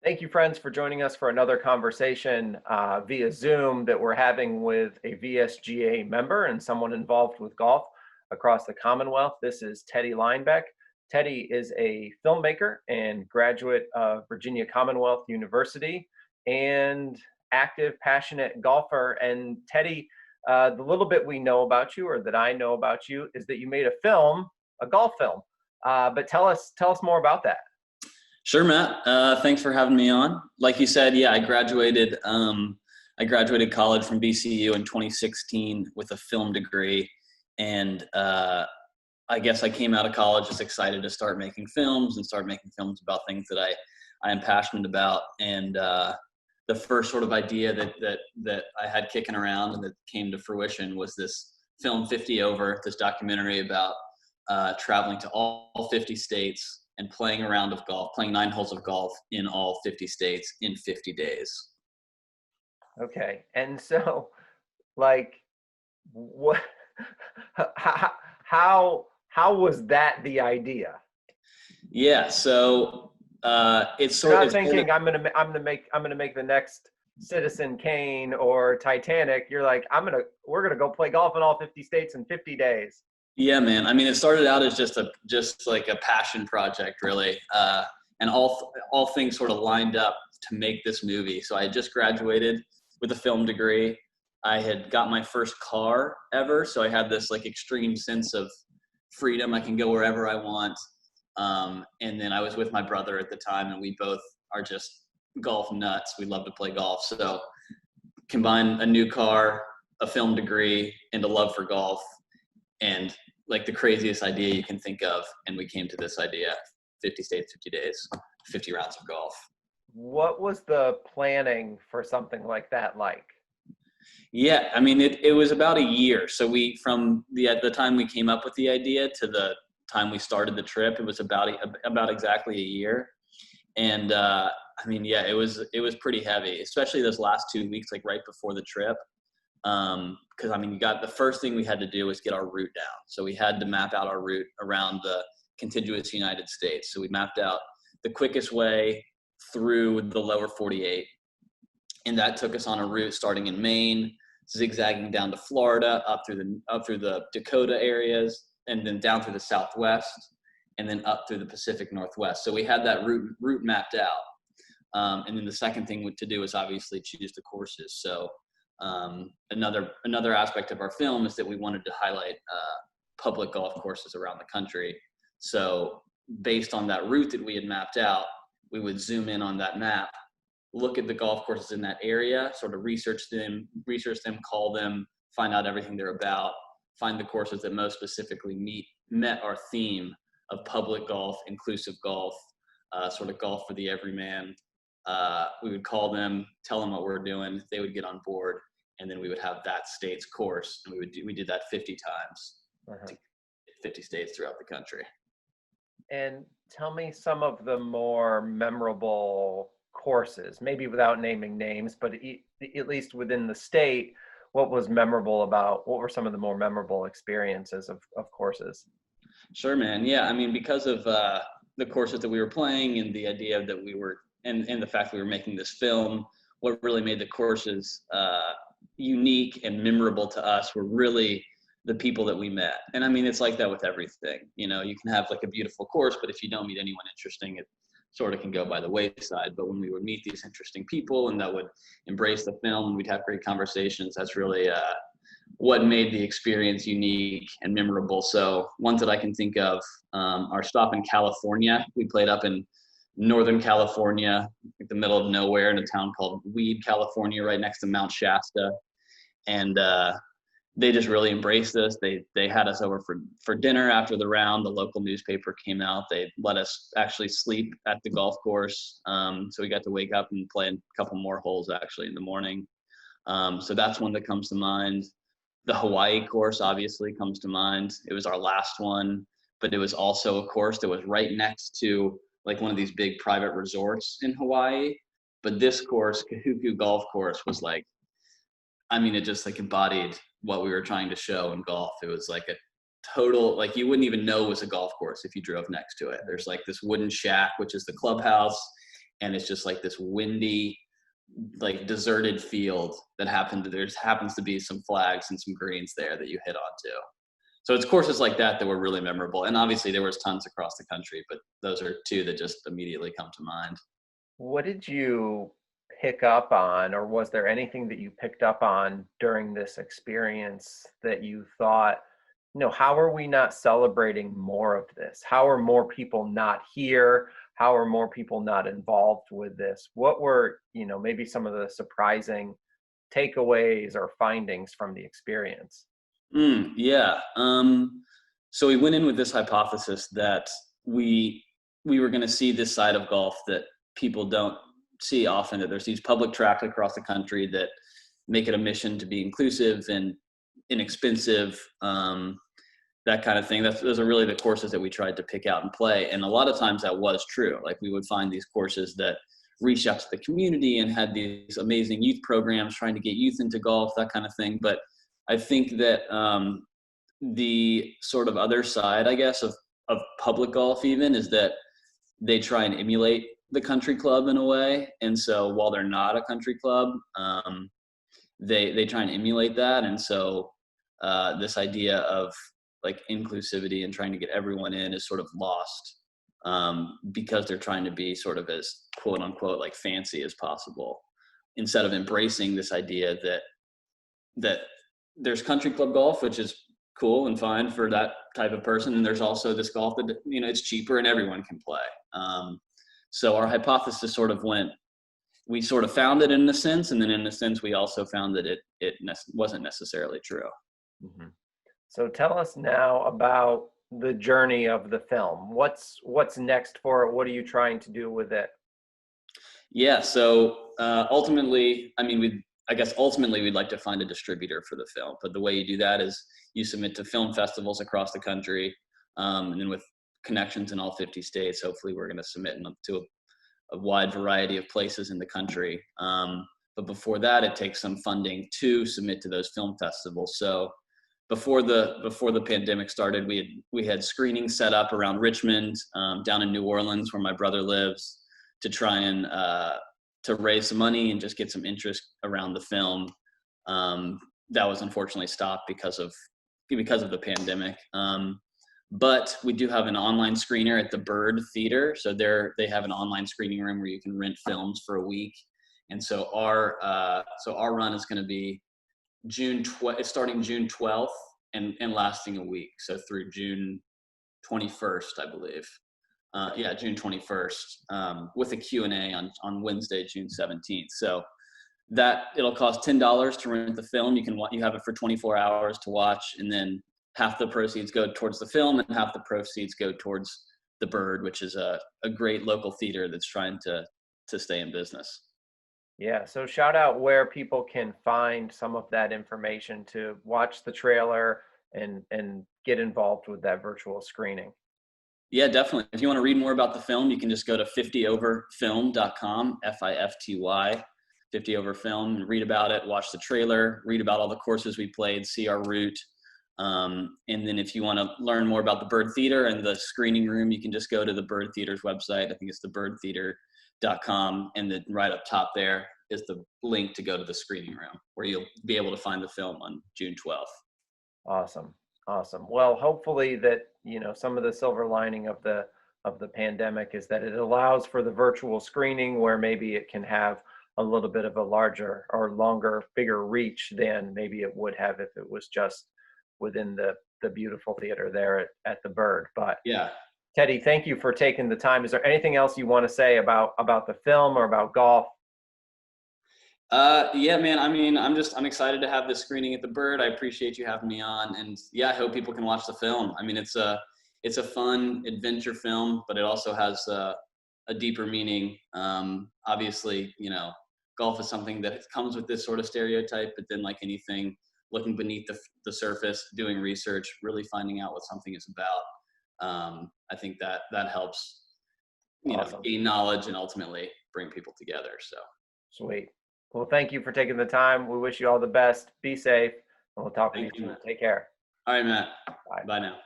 Thank you, friends, for joining us for another conversation via Zoom that we're having with a VSGA member and someone involved with golf across the Commonwealth. This is Teddy Linebeck. Teddy is a filmmaker and graduate of Virginia Commonwealth University and active, passionate golfer. And Teddy, the little bit we know about you, or that I know about you, is that you made a film, a golf film. But tell us more about that. Sure, Matt. Thanks for having me on. Like you said, yeah, I graduated. I graduated college from VCU in 2016 with a film degree, and I guess I came out of college just excited to start making films and start making films about things that I am passionate about. And the first sort of idea that I had kicking around and that came to fruition was this film 50 Over, this documentary about traveling to all 50 states and playing a round of golf, playing 9 holes of golf in all 50 states in 50 days. Okay. And so, like, what, how was that the idea? Yeah. So it's You're sort not it's sort of, thinking I'm gonna make the next Citizen Kane or Titanic. You're like, we're gonna go play golf in all 50 states in 50 days. yeah, man. I mean, it started out as just like a passion project, really. And all things sort of lined up to make this movie. So I had just graduated with a film degree. I had got my first car ever. So I had this like extreme sense of freedom. I can go wherever I want. And then I was with my brother at the time, and we both are just golf nuts. We love to play golf. So combine a new car, a film degree, and a love for golf, and like the craziest idea you can think of. And we came to this idea: 50 states, 50 days, 50 rounds of golf. What was the planning for something like that like? Yeah, I mean, it was about a year. So from at the time we came up with the idea to the time we started the trip, it was about exactly a year. And I mean, yeah, it was pretty heavy, especially those last 2 weeks, like right before the trip. Because I mean, the first thing we had to do was get our route down. So we had to map out our route around the contiguous United States. So we mapped out the quickest way through the lower 48. And that took us on a route starting in Maine, zigzagging down to Florida, up through the Dakota areas, and then down through the Southwest, and then up through the Pacific Northwest. So we had that route mapped out. And then the second thing to do is obviously choose the courses. So another aspect of our film is that we wanted to highlight public golf courses around the country. So based on that route that we had mapped out, we would zoom in on that map, look at the golf courses in that area, sort of research them, call them, find out everything they're about, find the courses that most specifically met our theme of public golf, inclusive golf, sort of golf for the everyman. We would call them, tell them what we're doing, they would get on board, and then we would have that state's course, and we did that 50 times, to 50 states throughout the country. And tell me some of the more memorable courses, maybe without naming names, but at least within the state, what were some of the more memorable experiences of courses? Sure, man. Yeah, I mean, because of the courses that we were playing and the idea that we were, and the fact that we were making this film, what really made the courses unique and memorable to us were really the people that we met. And I mean, it's like that with everything. You know, you can have like a beautiful course, but if you don't meet anyone interesting, it sort of can go by the wayside. But when we would meet these interesting people and that would embrace the film, we'd have great conversations. That's really what made the experience unique and memorable. So ones that I can think of, our stop in California. We played up in Northern California, like the middle of nowhere, in a town called Weed, California, right next to Mount Shasta. And they just really embraced us. They had us over for dinner after the round. The local newspaper came out. They let us actually sleep at the golf course. So we got to wake up and play a couple more holes actually in the morning. So that's one that comes to mind. The Hawaii course obviously comes to mind. It was our last one, but it was also a course that was right next to like one of these big private resorts in Hawaii. But this course, Kahuku Golf Course, was like, I mean, it just like embodied what we were trying to show in golf. It was like a total, like you wouldn't even know it was a golf course if you drove next to it. There's like this wooden shack, which is the clubhouse. and it's just like this windy, like deserted field that happens to be some flags and some greens there that you hit onto. So it's courses like that that were really memorable. And obviously there was tons across the country, but those are two that just immediately come to mind. What did you pick up on, or was there anything that you picked up on during this experience that you thought, how are we not celebrating more of this? How are more people not here? How are more people not involved with this? What were, maybe some of the surprising takeaways or findings from the experience? Yeah. So we went in with this hypothesis that we were going to see this side of golf that people don't see often, that there's these public tracks across the country that make it a mission to be inclusive and inexpensive, that kind of thing. Those are really the courses that we tried to pick out and play. And a lot of times that was true. Like we would find these courses that reached out to the community and had these amazing youth programs trying to get youth into golf, that kind of thing. But I think that the sort of other side, I guess, of public golf even is that they try and emulate the country club in a way. And so while they're not a country club, they try and emulate that. And so this idea of like inclusivity and trying to get everyone in is sort of lost because they're trying to be sort of as quote unquote like fancy as possible, instead of embracing this idea that there's country club golf, which is cool and fine for that type of person. And there's also this golf that, it's cheaper and everyone can play. So our hypothesis sort of we sort of found it in a sense. And then in a sense, we also found that it wasn't necessarily true. Mm-hmm. So tell us now about the journey of the film. What's next for it? What are you trying to do with it? Yeah. So ultimately, ultimately we'd like to find a distributor for the film. But the way you do that is you submit to film festivals across the country. And then with connections in all 50 states, hopefully we're going to submit to a wide variety of places in the country. But before that, it takes some funding to submit to those film festivals. So before the pandemic started, we had screenings set up around Richmond, down in New Orleans, where my brother lives, to try and to raise some money and just get some interest around the film. That was unfortunately stopped because of the pandemic. But we do have an online screener at the Bird Theater. So they have an online screening room where you can rent films for a week. And so our run is going to be it's starting June 12th and lasting a week. So through June 21st, I believe. June 21st, with a Q&A on Wednesday, June 17th. So that it'll cost $10 to rent the film. You have it for 24 hours to watch, and then half the proceeds go towards the film and half the proceeds go towards the Bird, which is a great local theater that's trying to stay in business. Yeah, so shout out where people can find some of that information to watch the trailer and get involved with that virtual screening. Yeah, definitely. If you want to read more about the film, you can just go to 50overfilm.com, FIFTY, 50overfilm, and read about it, watch the trailer, read about all the courses we played, see our route. And then if you want to learn more about the Bird Theater and the screening room, you can just go to the Bird Theater's website. I think it's thebirdtheater.com. And then right up top there is the link to go to the screening room, where you'll be able to find the film on June 12th. Awesome. Well, hopefully that, some of the silver lining of the pandemic is that it allows for the virtual screening, where maybe it can have a little bit of a larger or longer, bigger reach than maybe it would have if it was just within the beautiful theater there at the Bird. But yeah, Teddy, thank you for taking the time. Is there anything else you want to say about the film or about golf? Yeah, man. I'm excited to have this screening at the Bird. I appreciate you having me on, and yeah, I hope people can watch the film. It's a fun adventure film, but it also has a deeper meaning. Obviously, golf is something that comes with this sort of stereotype, but then like anything, looking beneath the surface, doing research, really finding out what something is about. I think that helps, Awesome. gain knowledge and ultimately bring people together. So Sweet. Well, thank you for taking the time. We wish you all the best. Be safe, and we'll talk with you thank you, soon. Matt. Take care. All right, Matt. Bye. Bye now.